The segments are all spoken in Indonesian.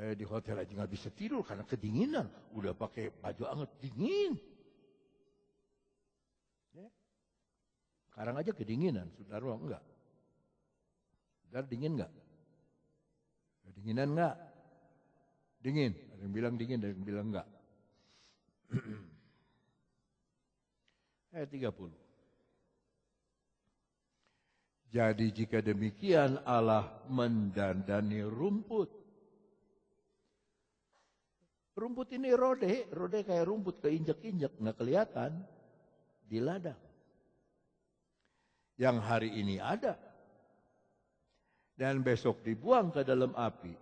Di hotel aja nggak bisa tidur karena kedinginan. Udah pakai baju anget, dingin. Sekarang aja kedinginan, saudara enggak? Saudara dingin enggak? Kedinginan enggak? Dingin. Ada yang bilang dingin, ada yang bilang enggak. Ayat 30. Jadi jika demikian Allah mendandani rumput. Rumput ini rode kayak rumput keinjek-injek, nggak kelihatan di ladang. Yang hari ini ada. Dan besok dibuang ke dalam api.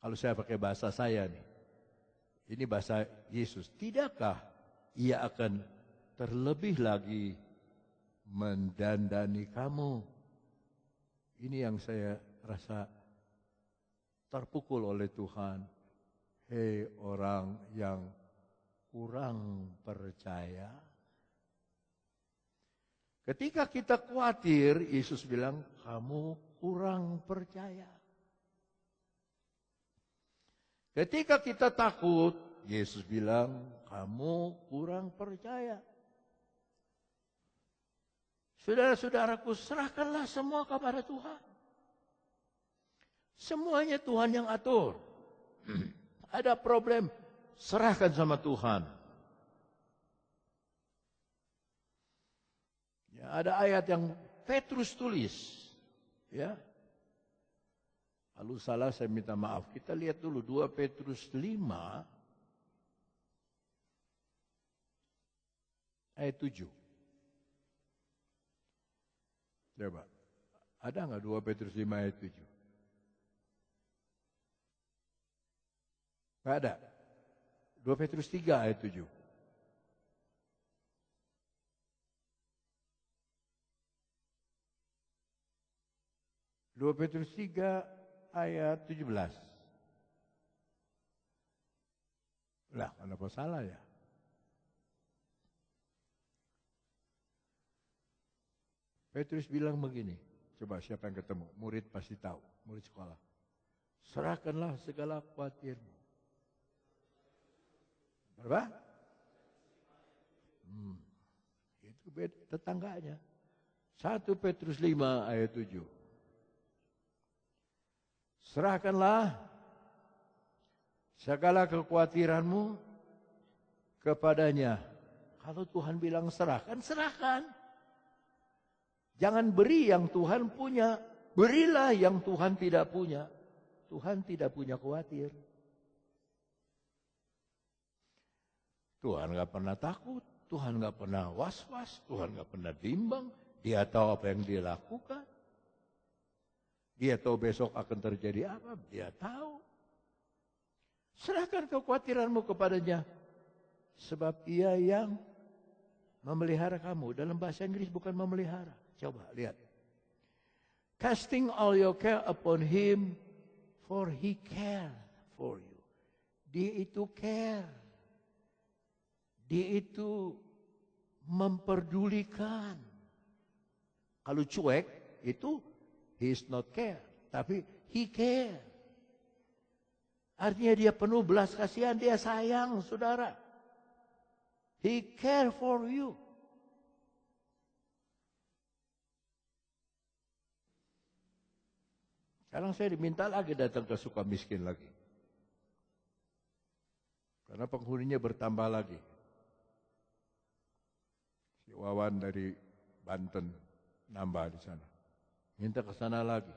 Kalau saya pakai bahasa saya nih. Ini bahasa Yesus. Tidakkah ia akan terlebih lagi mendandani kamu? Ini yang saya rasa terpukul oleh Tuhan. Hei orang yang kurang percaya. Ketika kita khawatir, Yesus bilang, kamu kurang percaya. Ketika kita takut, Yesus bilang, kamu kurang percaya. Saudara-saudaraku, serahkanlah semua kepada Tuhan. Semuanya Tuhan yang atur. Ada problem, serahkan sama Tuhan. Ya, ada ayat yang Petrus tulis. Ya. Kalau salah saya minta maaf. Kita lihat dulu 2 Petrus 5 ayat 7. Coba. Ada nggak 2 Petrus 5 ayat 7? Nggak ada. 2 Petrus 3 ayat 7. Dua Petrus 3 ayat 17. Lah, kenapa salah ya? Petrus bilang begini. Coba siapa yang ketemu? Murid pasti tahu. Murid sekolah. Serahkanlah segala khawatirmu. Berapa? Itu beda tetangganya. 1 Petrus 5 ayat 7. Serahkanlah segala kekhawatiranmu kepadanya. Kalau Tuhan bilang serahkan, serahkan. Jangan beri yang Tuhan punya. Berilah yang Tuhan tidak punya. Tuhan tidak punya khawatir. Tuhan gak pernah takut. Tuhan gak pernah was-was. Tuhan gak pernah bimbang. Dia tahu apa yang dia lakukan. Dia tahu besok akan terjadi apa. Dia tahu. Serahkan kekhawatiranmu kepadanya. Sebab ia yang memelihara kamu. Dalam bahasa Inggris bukan memelihara. Coba lihat. Casting all your care upon him. For he care for you. Dia itu care. Dia itu memperdulikan. Kalau cuek itu he is not care, tapi he care. Artinya dia penuh belas kasihan, dia sayang, saudara. He care for you. Sekarang saya diminta lagi datang ke Sukamiskin lagi. Karena penghuninya bertambah lagi. Si Wawan dari Banten nambah di sana. Minta ke sana lagi.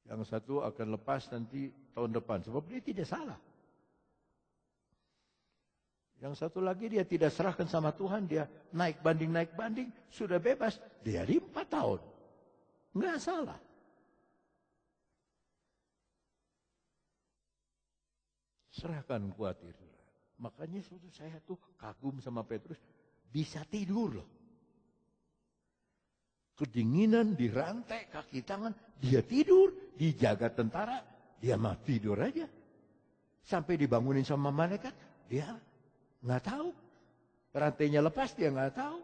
Yang satu akan lepas nanti tahun depan. Sebab dia tidak salah. Yang satu lagi dia tidak serahkan sama Tuhan. Dia naik banding. Sudah bebas. Dia 5 tahun. Enggak salah. Serahkan khawatir. Makanya saya tuh kagum sama Petrus. Bisa tidur loh. Kedinginan, dirantai kaki tangan, dia tidur, dijaga tentara, dia mah tidur aja. Sampai dibangunin sama malaikat, dia nggak tahu. Rantainya lepas, dia nggak tahu.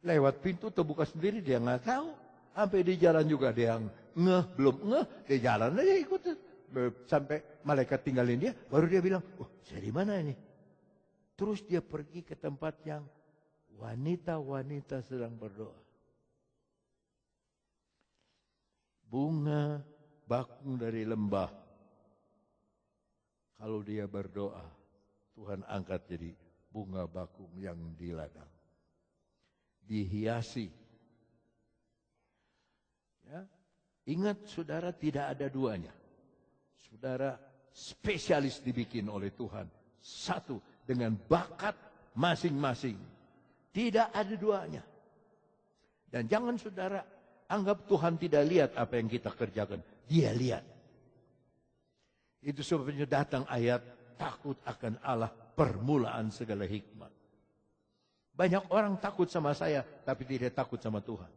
Lewat pintu terbuka sendiri, dia nggak tahu. Sampai di jalan juga ada yang ngeh, belum ngeh, dia jalan aja ikut. Sampai malaikat tinggalin dia, baru dia bilang, oh saya di mana ini? Terus dia pergi ke tempat yang wanita-wanita sedang berdoa. Bunga bakung dari lembah. Kalau dia berdoa, Tuhan angkat jadi bunga bakung yang di ladang. Dihiasi. Ya. Ingat saudara, tidak ada duanya. Saudara spesialis dibikin oleh Tuhan. Satu dengan bakat masing-masing. Tidak ada duanya. Dan jangan saudara anggap Tuhan tidak lihat apa yang kita kerjakan. Dia lihat. Itu sebabnya datang ayat takut akan Allah, permulaan segala hikmat. Banyak orang takut sama saya, tapi tidak takut sama Tuhan.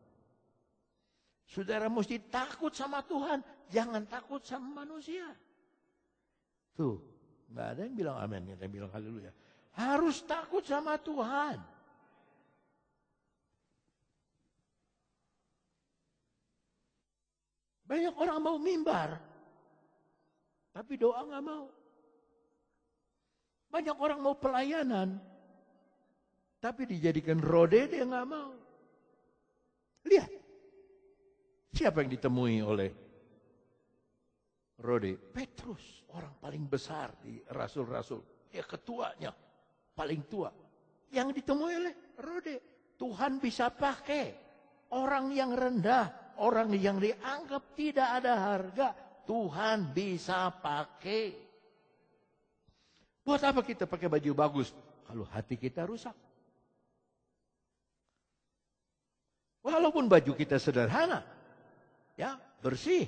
Saudara mesti takut sama Tuhan, jangan takut sama manusia. Tuh, nggak ada yang bilang amin, yang bilang haleluya. Harus takut sama Tuhan. Banyak orang mau mimbar, tapi doa nggak mau. Banyak orang mau pelayanan, tapi dijadikan rode dia nggak mau. Lihat, siapa yang ditemui oleh rode? Petrus, orang paling besar di rasul-rasul. Dia ketuanya, paling tua. Yang ditemui oleh rode. Tuhan bisa pakai orang yang rendah, orang yang dianggap tidak ada harga. Tuhan bisa pakai. Buat apa kita pakai baju bagus kalau hati kita rusak? Walaupun baju kita sederhana, ya bersih,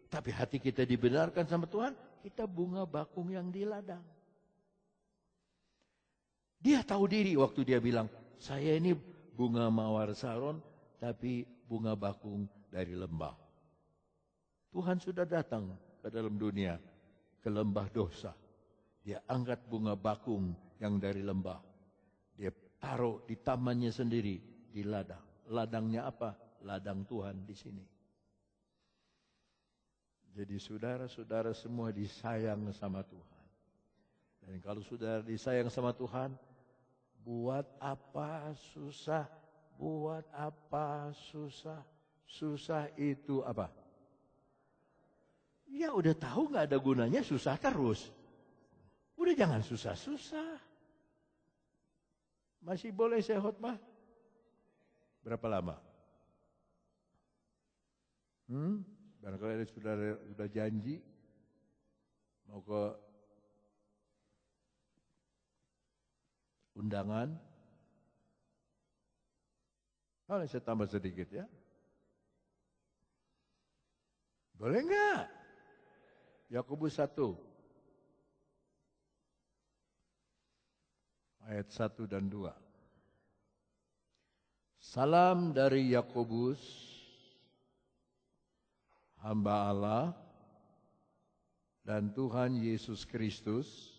tapi hati kita dibenarkan sama Tuhan, kita bunga bakung yang di ladang. Dia tahu diri waktu dia bilang, saya ini bunga mawar saron, tapi bunga bakung dari lembah. Tuhan sudah datang ke dalam dunia, ke lembah dosa. Dia angkat bunga bakung yang dari lembah. Dia taruh di tamannya sendiri, di ladang. Ladangnya apa? Ladang Tuhan di sini. Jadi saudara-saudara semua disayang sama Tuhan. Dan kalau saudara disayang sama Tuhan, buat apa susah? Buat apa susah? Susah itu apa? Ya udah tahu nggak ada gunanya, susah terus. Udah jangan susah-susah. Masih boleh saya khotbah? Berapa lama? Barangkali sudah janji mau ke undangan. Kalau saya tambah sedikit ya. Boleh nggak? Yakobus 1 ayat 1 dan 2. Salam dari Yakobus, hamba Allah dan Tuhan Yesus Kristus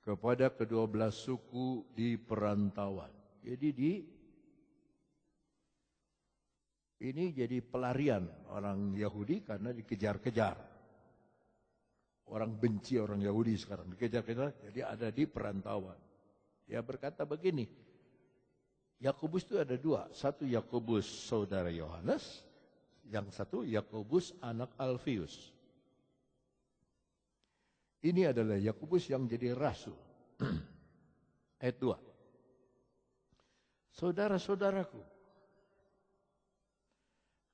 kepada ke-12 suku di perantauan. Jadi ini jadi pelarian orang Yahudi karena dikejar-kejar. Orang benci orang Yahudi sekarang, dikejar-kejar, jadi ada di perantauan. Dia berkata begini, Yakobus itu ada dua. Satu Yakobus saudara Yohanes, yang satu Yakobus anak Alfius. Ini adalah Yakobus yang jadi rasul. Ayat 2. Saudara-saudaraku,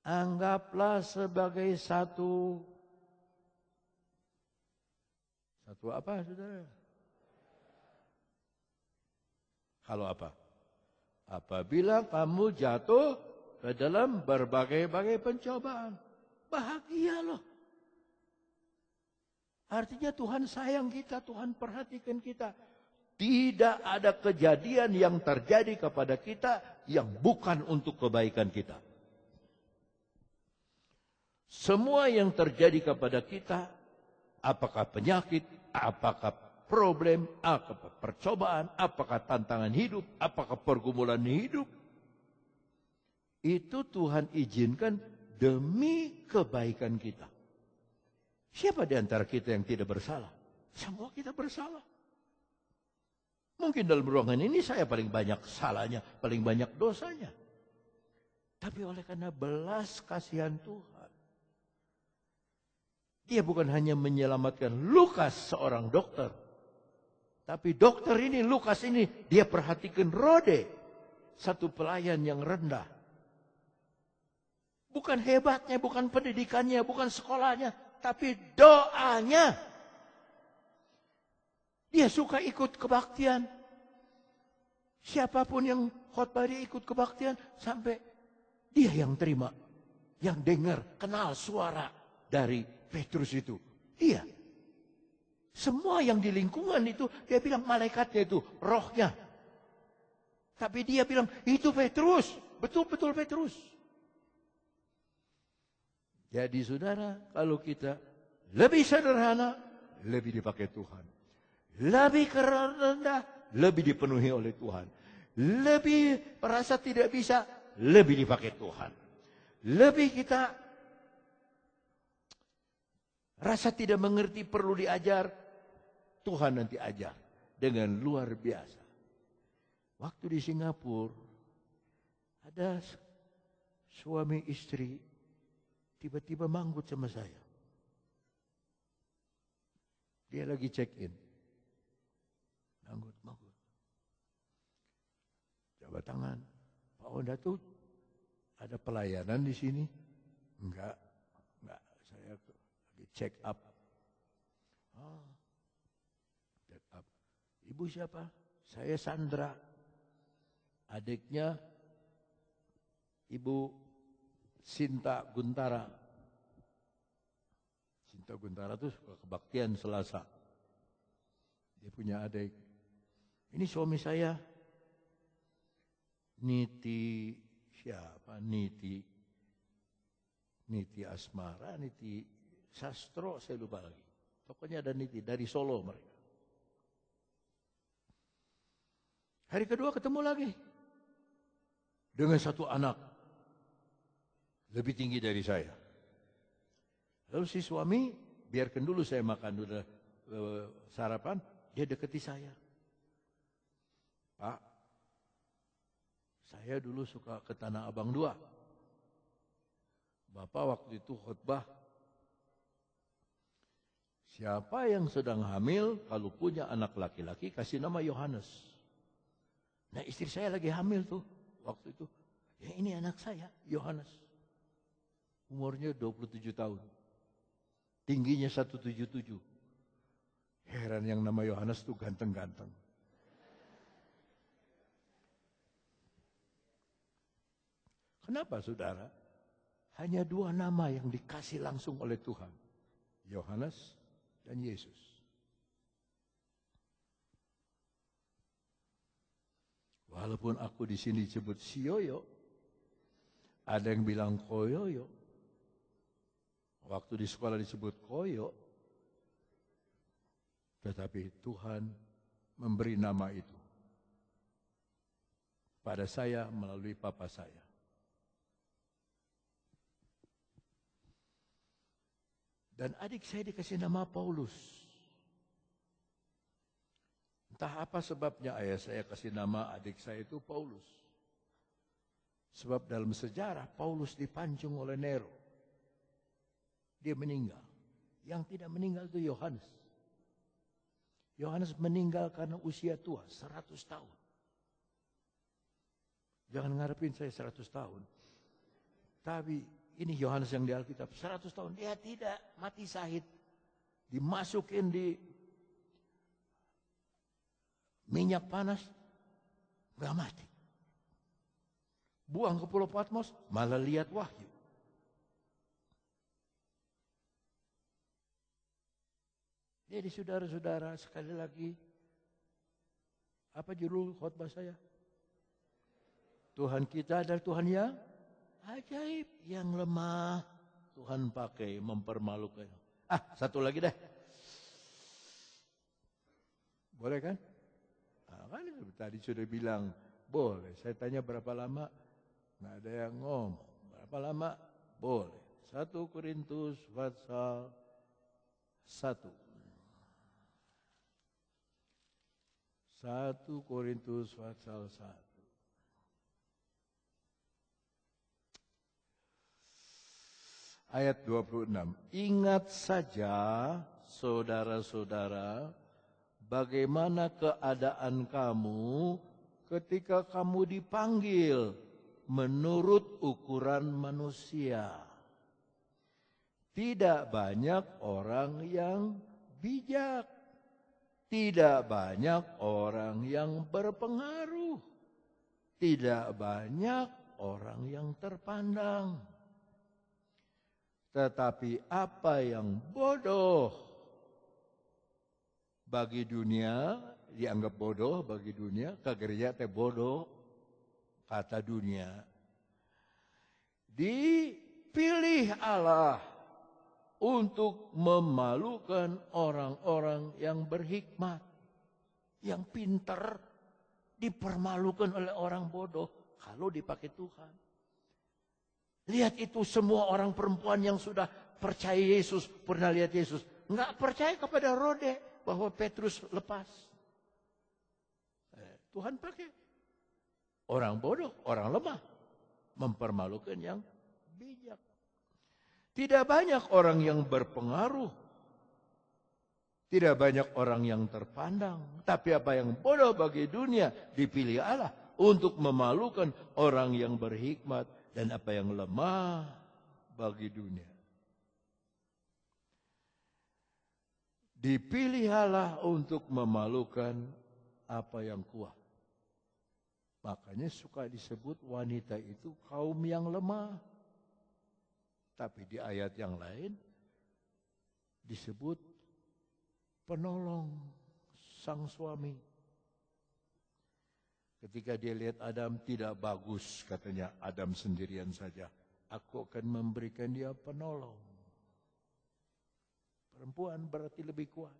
anggaplah sebagai satu apa, saudara? Kalau apa? Apabila kamu jatuh ke dalam berbagai-bagai pencobaan, bahagia loh. Artinya Tuhan sayang kita, Tuhan perhatikan kita. Tidak ada kejadian yang terjadi kepada kita yang bukan untuk kebaikan kita. Semua yang terjadi kepada kita, apakah penyakit, apakah problem, apakah percobaan, apakah tantangan hidup, apakah pergumulan hidup, Itu Tuhan izinkan demi kebaikan kita. Siapa di antara kita yang tidak bersalah? Semua kita bersalah. Mungkin dalam ruangan ini saya paling banyak salahnya, paling banyak dosanya. Tapi oleh karena belas kasihan Tuhan, Dia bukan hanya menyelamatkan Lukas seorang dokter, tapi dokter ini, Lukas ini, dia perhatikan Rode, satu pelayan yang rendah. Bukan hebatnya, bukan pendidikannya, bukan sekolahnya, tapi doanya. Dia suka ikut kebaktian. Siapapun yang khotbah dia ikut kebaktian, sampai dia yang terima, yang dengar, kenal suara dari Petrus itu. Dia. Semua yang di lingkungan itu, dia bilang malaikatnya itu, rohnya. Tapi dia bilang, itu Petrus. Betul-betul Petrus. Jadi saudara, kalau kita lebih sederhana, lebih dipakai Tuhan. Lebih rendah, lebih dipenuhi oleh Tuhan. Lebih merasa tidak bisa, lebih dipakai Tuhan. Lebih kita rasa tidak mengerti, perlu diajar, Tuhan nanti ajar dengan luar biasa. Waktu di Singapura, ada suami istri tiba-tiba manggut sama saya. Dia lagi check-in. Manggut. Coba tangan. Pak Onda tuh ada pelayanan di sini? Enggak. Saya lagi check up. Check up. Ibu siapa? Saya Sandra. Adiknya Ibu Sinta Guntara. Sinta Guntara itu kebaktian Selasa. Dia punya adik. Ini suami saya. Niti siapa? Niti Asmara, Niti Sastro, saya lupa lagi. Pokoknya ada Niti, dari Solo mereka. Hari kedua ketemu lagi. Dengan satu anak. Lebih tinggi dari saya. Lalu si suami, biarkan dulu saya makan dulu sarapan, dia deketi saya. Pak, saya dulu suka ke Tanah Abang 2. Bapak waktu itu khotbah, siapa yang sedang hamil, kalau punya anak laki-laki, kasih nama Yohanes. Nah istri saya lagi hamil tuh, waktu itu. Ya ini anak saya, Yohanes. Umurnya 27 tahun. Tingginya 177. Heran yang nama Yohanes tuh ganteng-ganteng. Kenapa saudara? Hanya dua nama yang dikasih langsung oleh Tuhan. Yohanes dan Yesus. Walaupun aku di sini disebut Sioyo, ada yang bilang Koyoyo. Waktu di sekolah disebut Koyo, tetapi Tuhan memberi nama itu pada saya melalui papa saya. Dan adik saya dikasih nama Paulus. Entah apa sebabnya ayah saya kasih nama adik saya itu Paulus. Sebab dalam sejarah Paulus dipancung oleh Nero. Dia meninggal. Yang tidak meninggal itu Yohanes. Yohanes meninggal karena usia tua, 100 tahun. Jangan ngarepin saya 100 tahun. Tapi ini Yohanes yang di Alkitab, 100 tahun. Dia tidak mati syahid. Dimasukin di minyak panas, gak mati. Buang ke Pulau Patmos, malah lihat wahyu. Jadi saudara-saudara, sekali lagi, apa judul khotbah saya? Tuhan kita adalah Tuhan yang ajaib, yang lemah. Tuhan pakai mempermalukan. Satu lagi deh. Boleh kan? Kan tadi sudah bilang, boleh. Saya tanya berapa lama? Nggak ada yang ngomong. Berapa lama? Boleh. 1 Korintus pasal 1. 1 Korintus pasal 1. Ayat 26. Ingat saja, saudara-saudara, bagaimana keadaan kamu ketika kamu dipanggil menurut ukuran manusia. Tidak banyak orang yang bijak. Tidak banyak orang yang berpengaruh. Tidak banyak orang yang terpandang. Tetapi apa yang bodoh bagi dunia, dianggap bodoh bagi dunia, ke gereja teh bodoh, kata dunia. Dipilih Allah untuk memalukan orang-orang yang berhikmat, yang pintar, dipermalukan oleh orang bodoh kalau dipakai Tuhan. Lihat itu semua orang perempuan yang sudah percaya Yesus, pernah lihat Yesus. Nggak percaya kepada Rode bahwa Petrus lepas. Tuhan pakai orang bodoh, orang lemah, mempermalukan yang bijak. Tidak banyak orang yang berpengaruh. Tidak banyak orang yang terpandang. Tapi apa yang bodoh bagi dunia dipilih Allah untuk memalukan orang yang berhikmat. Dan apa yang lemah bagi dunia dipilih Allah untuk memalukan apa yang kuat. Makanya suka disebut wanita itu kaum yang lemah. Tapi di ayat yang lain disebut penolong sang suami. Ketika dia lihat Adam tidak bagus, katanya Adam sendirian saja. Aku akan memberikan dia penolong. Perempuan berarti lebih kuat.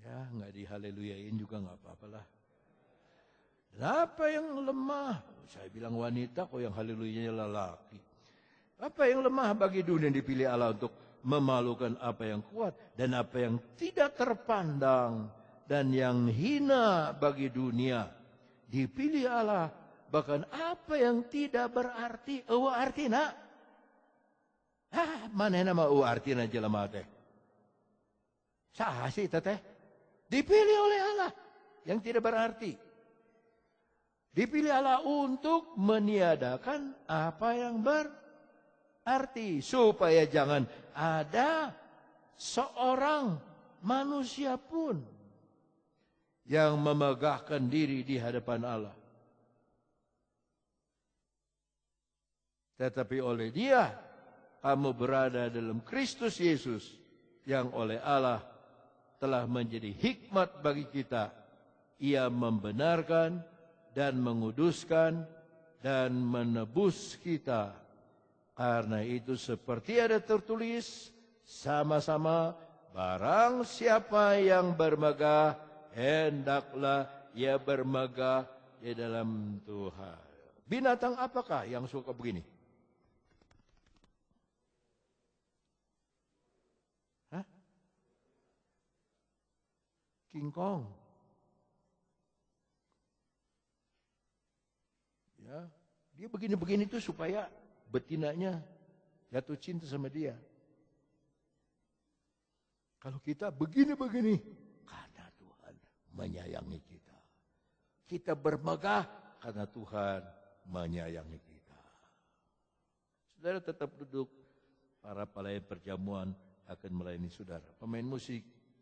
Ya, nggak dihaleluyain juga nggak apa-apalah. Apa yang lemah? Saya bilang wanita, kok yang haleluyanya lelaki. Apa yang lemah bagi dunia dipilih Allah untuk memalukan apa yang kuat dan apa yang tidak terpandang. Dan yang hina bagi dunia dipilih Allah. Bahkan apa yang tidak berarti, artina. Mana nama artina jelema teh? Saha sih teteh? Dipilih oleh Allah yang tidak berarti. Dipilih Allah untuk meniadakan apa yang berarti. Supaya jangan ada seorang manusia pun yang memegahkan diri di hadapan Allah. Tetapi oleh Dia, kamu berada dalam Kristus Yesus, yang oleh Allah telah menjadi hikmat bagi kita. Ia membenarkan dan menguduskan dan menebus kita. Karena itu seperti ada tertulis, sama-sama barang siapa yang bermegah, hendaklah ia bermegah di dalam Tuhan. Binatang apakah yang suka begini? Hah? King Kong. Ya, dia begini-begini itu supaya betinanya jatuh cinta sama dia. Kalau kita begini-begini, karena Tuhan menyayangi kita. Kita bermegah karena Tuhan menyayangi kita. Saudara tetap duduk, para pelayan perjamuan akan melayani saudara. Pemain musik